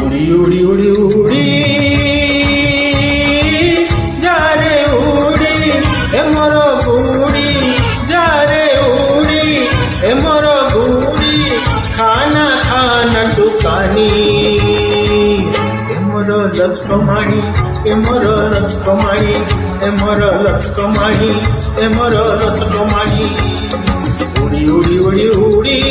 उड़ी उड़ी उड़ी जा रे उड़ी ए मोर गुड़ी जा रे उड़ी ए मोर गुड़ी खाना खाना दुकानी ए मोर लचकमाणी ए मोर लचकमाणी ए मोर लचकमाणी ए मोर लचकमाणी उड़ी उड़ी उड़ी उड़ी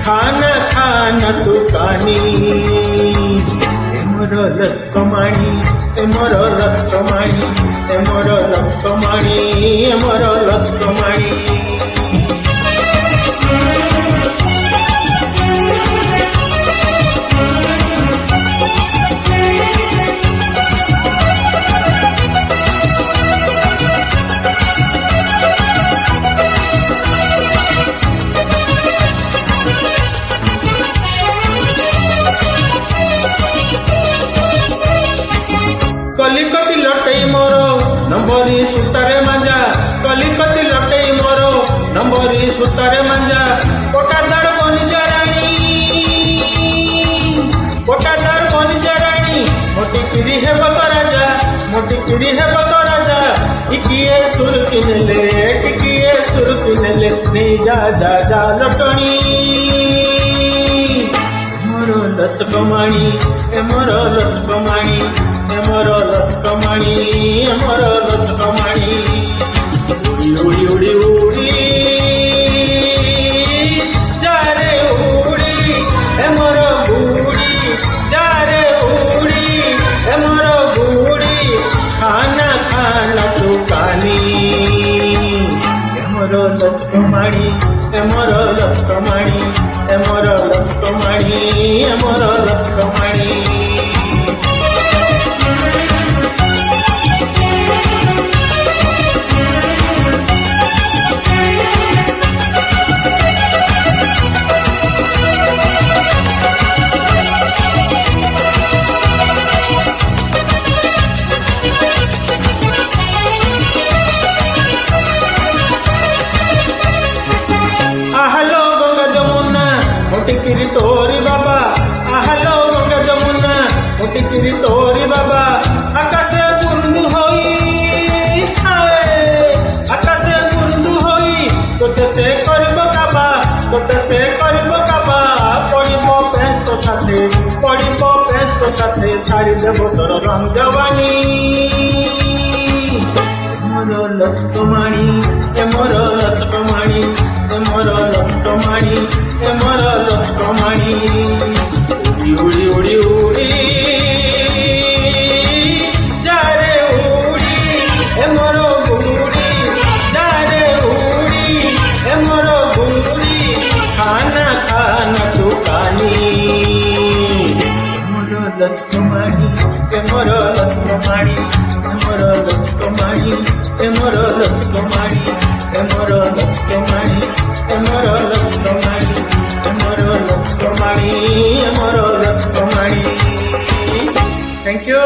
खाना खाना दुकानी ए मोर लचकमाणी ए मोर लचकमाणी ए मोर लचकमाणी ए मोर लचकमाणी कलिकती लटई मोर नंबरी सुतारे मांजा कलिकती लटई मोर नंबरी सुतारे मांजा कोटादार बनिजाराणी मोटी किरी है बतो राजा मोटी किरी है बतो राजा टिकिए सुर किनले नहीं जा जा जा लटणी मोर लचकमाणी ए मोर लचकमाणी ए मोर लचकमाणी ए मोर लचकमाणी उड़ी उड़ी उड़ी उड़ी जा रे उड़ी ए मोर गुड़ी जा रे उड़ी ए मोर गुड़ी खाना खाना दुकानी ए मोर लचकमाणी ए मोर लचकमाणी ए मोर लचकमाणी ए मोर लचकमाणी मोटी तोरी बाबा आहलो गंगा जमुना मोटी किरी तोरी बाबा आकाशे बुंदू होई आकाशे बुंदू होई तोते से करबो काबा पड़िबो पेस्ट साथे सारी देबो तोर रंग जवानी मोर लचकमाणी ए मोर लचकमाणी ए मोर लचकमाणी ए मोर लचकमाणी उड़ी उड़ी उड़ी जा रे उड़ी ए मोर गुड़ी जा रे उड़ी ए मोर गुड़ी खाना खाना दुकानी मोर लचकमाणी ए मोर लचकमाणी ए मोर लचकमाणी ए मोर लचकमाणी ए मोर लचकमाणी ए मोर लचकमाणी ए मोर लचकमाणी ए मोर लचकमाणी थैंक यू।